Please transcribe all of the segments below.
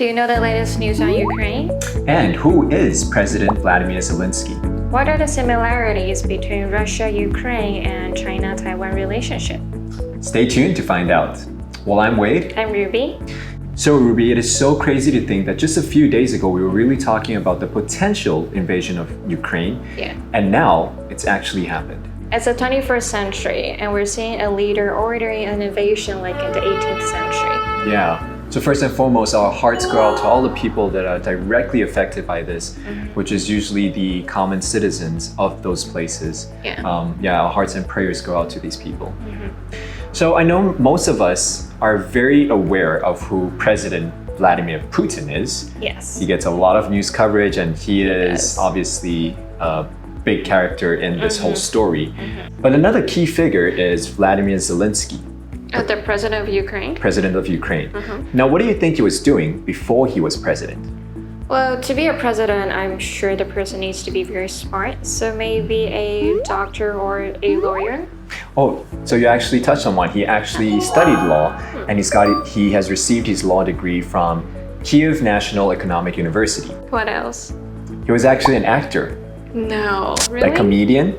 Do you know the latest news on Ukraine? And who is President Vladimir Zelensky? What are the similarities between Russia, Ukraine, and China-Taiwan relationship? Stay tuned to find out. Well, I'm Wade. I'm Ruby. So Ruby, it is so crazy to think that just a few days ago we were really talking about the potential invasion of Ukraine. Yeah. And now it's actually happened. It's the 21st century, and we're seeing a leader ordering an invasion like in the 18th century. Yeah. So first and foremost, our hearts go out to all the people that are directly affected by this, which is usually the common citizens of those places. Yeah. Our hearts and prayers go out to these people. So I know most of us are very aware of who President Vladimir Putin is. Yes. He gets a lot of news coverage, and he is obviously a big character in this whole story. But another key figure is Vladimir Zelensky. The president of Ukraine? President of Ukraine. Now, what do you think he was doing before he was president? Well, to be a president, I'm sure the person needs to be very smart. So maybe a doctor or a lawyer? Oh, so you actually touched on one. He actually studied law, and he has received his law degree from Kyiv National Economic University. What else? He was actually an actor, No, really? a comedian,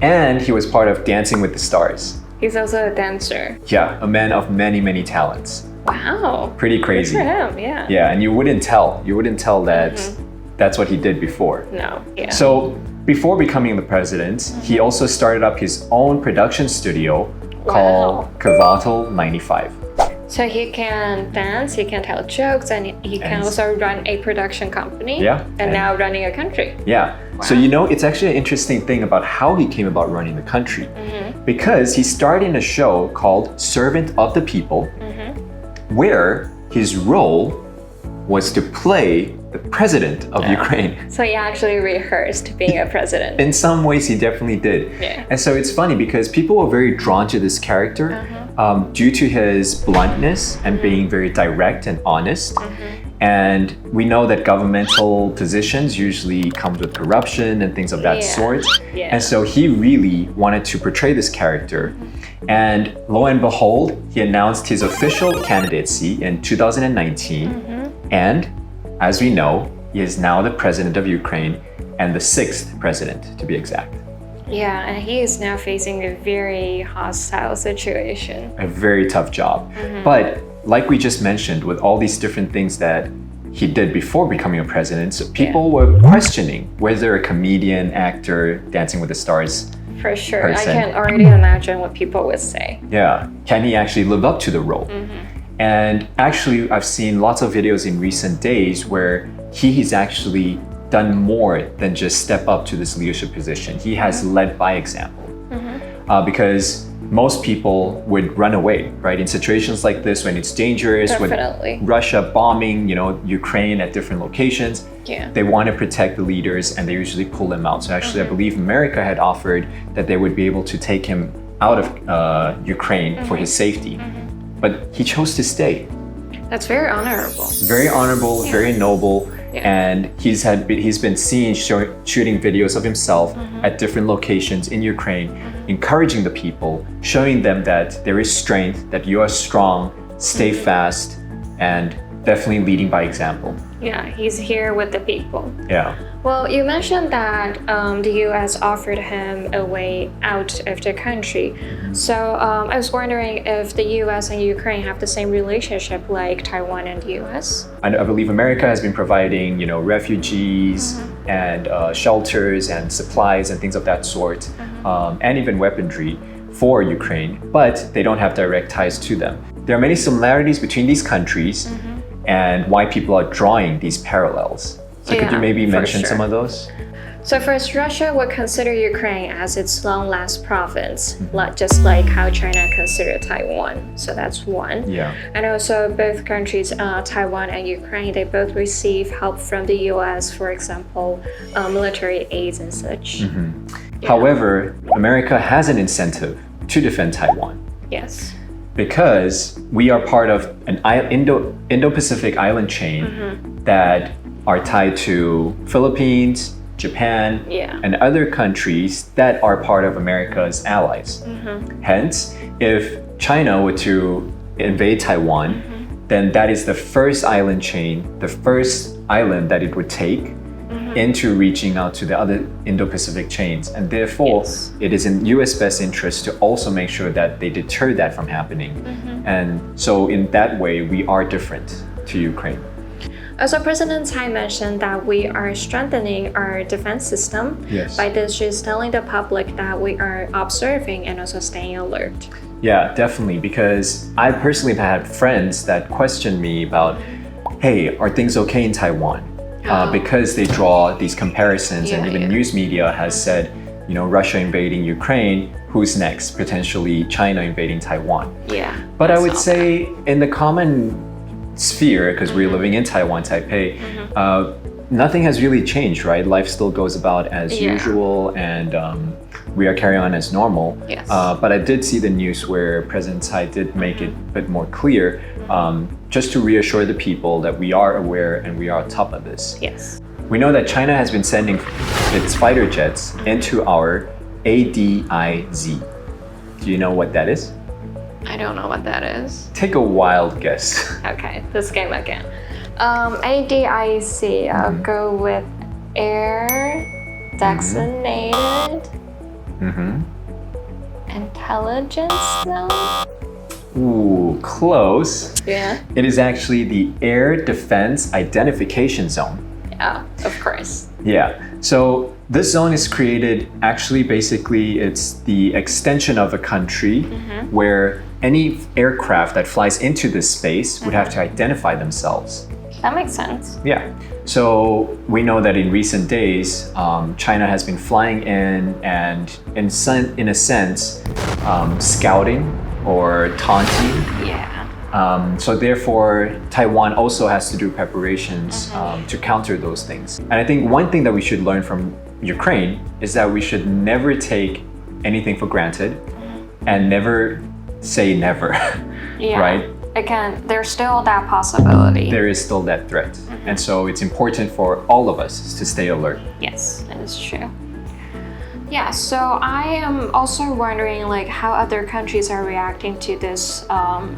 and he was part of Dancing with the Stars. He's also a dancer. Yeah, a man of many, many talents. Wow. Pretty crazy. Good for him, yeah. Yeah, and you wouldn't tell that that's what he did before. No, yeah. So before becoming the president, he also started up his own production studio called Kavatal 95. So he can dance, he can tell jokes, and he can also run a production company. Yeah. And now running a country. Yeah. Wow. So it's actually an interesting thing about how he came about running the country. Because he starred in a show called Servant of the People, where his role was to play the president of Ukraine. So he actually rehearsed being a president. In some ways, he definitely did. Yeah. And so it's funny because people were very drawn to this character due to his bluntness and being very direct and honest. And we know that governmental positions usually come with corruption and things of that sort. Yeah. And so he really wanted to portray this character. And lo and behold, he announced his official candidacy in 2019. And as we know, he is now the president of Ukraine and the 6th president, to be exact. Yeah, and he is now facing a very hostile situation. A very tough job. But like we just mentioned, with all these different things that he did before becoming a president, so people were questioning whether a comedian, actor, Dancing with the Stars For sure. person. I can already imagine what people would say. Yeah, can he actually live up to the role? And actually, I've seen lots of videos in recent days where he's actually done more than just step up to this leadership position. He has led by example. Because most people would run away, right? In situations like this, when it's dangerous, Definitely. with Russia bombing, Ukraine at different locations, they want to protect the leaders and they usually pull them out. So actually, I believe America had offered that they would be able to take him out of Ukraine for his safety. But he chose to stay. That's very honorable. Very honorable, very noble. And he's been seen shooting videos of himself at different locations in Ukraine, encouraging the people, showing them that there is strength, that you are strong, stay fast, and definitely leading by example. Yeah, he's here with the people. Yeah. Well, you mentioned that the U.S. offered him a way out of the country. So I was wondering if the U.S. and Ukraine have the same relationship like Taiwan and the U.S. I believe America has been providing, refugees and shelters and supplies and things of that sort, and even weaponry for Ukraine, but they don't have direct ties to them. There are many similarities between these countries and why people are drawing these parallels. So could you maybe mention some of those? So first, Russia would consider Ukraine as its long-last province, just like how China considered Taiwan. So that's one. Yeah. And also both countries, Taiwan and Ukraine, they both receive help from the US, for example, military aids and such. However, America has an incentive to defend Taiwan. Yes. Because we are part of an Indo-Pacific island chain that are tied to Philippines, Japan, and other countries that are part of America's allies. Hence, if China were to invade Taiwan, then that is the first island chain, the first island that it would take into reaching out to the other Indo-Pacific chains. And therefore, it is in US best interest to also make sure that they deter that from happening. And so in that way, we are different to Ukraine. Also, President Tsai mentioned that we are strengthening our defense system. Yes. By this, she's telling the public that we are observing and also staying alert. Yeah, definitely, because I personally have had friends that question me about, hey, are things okay in Taiwan? Because they draw these comparisons, and even news media has said, you know, Russia invading Ukraine, who's next? Potentially China invading Taiwan. Yeah. But I would say in the common sphere, because we're living in Taiwan, Taipei, nothing has really changed, right? Life still goes about as usual, and we are carrying on as normal. Yes. But I did see the news where President Tsai did make it a bit more clear, just to reassure the people that we are aware and we are on top of this. Yes. We know that China has been sending its fighter jets into our ADIZ. Do you know what that is? I don't know what that is. Take a wild guess. Okay, this game again. ADIZ, I'll go with air designated intelligence zone. Ooh, close. Yeah. It is actually the Air Defense Identification Zone. Yeah, of course. Yeah, so this zone is created, actually basically it's the extension of a country where any aircraft that flies into this space would have to identify themselves. That makes sense. Yeah, so we know that in recent days, China has been flying in and in a sense, scouting or taunting. Yeah. So therefore, Taiwan also has to do preparations to counter those things. And I think one thing that we should learn from Ukraine is that we should never take anything for granted and never say never, right? Again, there's still that possibility. There is still that threat. And so it's important for all of us to stay alert. Yes, that is true. Yeah, so I am also wondering like how other countries are reacting to this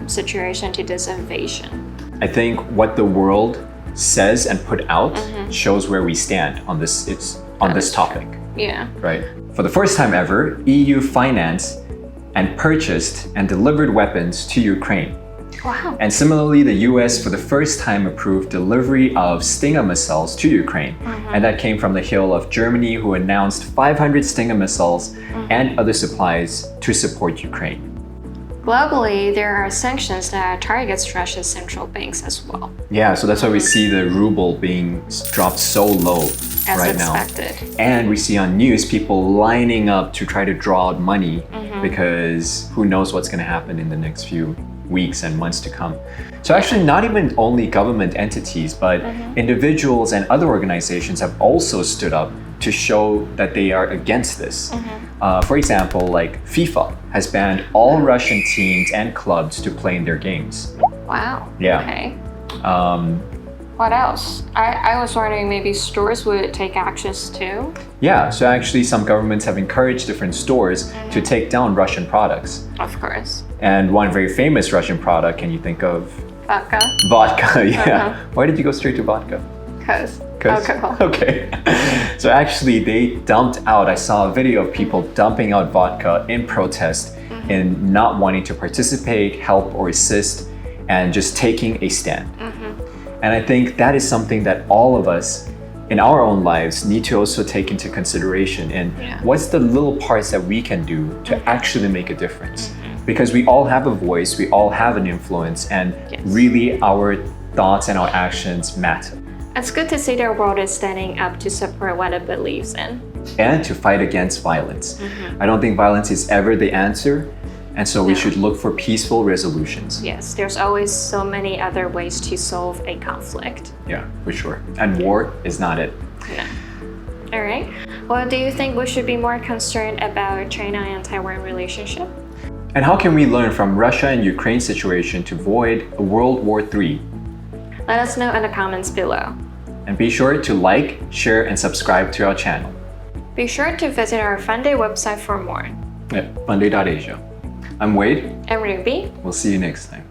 situation, to this invasion. I think what the world says and put out shows where we stand on this topic. Yeah. Right. For the first time ever, EU financed and purchased and delivered weapons to Ukraine. Wow. And similarly, the US for the first time approved delivery of Stinger missiles to Ukraine. And that came from the heel of Germany, who announced 500 Stinger missiles and other supplies to support Ukraine. Globally, there are sanctions that target Russia's central banks as well. Yeah, so that's why we see the ruble being dropped so low right now. As expected. And we see on news people lining up to try to draw out money because who knows what's going to happen in the next few weeks and months to come. So actually not even only government entities, but individuals and other organizations have also stood up to show that they are against this. For example, like FIFA has banned all Russian teams and clubs to play in their games. Wow. Yeah. Okay. What else? I was wondering maybe stores would take actions too? Yeah, so actually some governments have encouraged different stores to take down Russian products. Of course. And one very famous Russian product, can you think of? Vodka? Vodka, yeah. Why did you go straight to vodka? Because alcohol. Okay. So actually they dumped out, I saw a video of people dumping out vodka in protest in not wanting to participate, help or assist, and just taking a stand. And I think that is something that all of us in our own lives need to also take into consideration. And what's the little parts that we can do to actually make a difference? Because we all have a voice, we all have an influence, and really our thoughts and our actions matter. It's good to see the world is standing up to support what it believes in. And to fight against violence. I don't think violence is ever the answer. And so we should look for peaceful resolutions. Yes, there's always so many other ways to solve a conflict. Yeah, for sure. And war is not it. No. All right. Well, do you think we should be more concerned about China and Taiwan relationship? And how can we learn from Russia and Ukraine situation to avoid a World War III? Let us know in the comments below. And be sure to like, share, and subscribe to our channel. Be sure to visit our FUNDAY website for more. FUNDAY.asia. I'm Wade. I'm Ruby. We'll see you next time.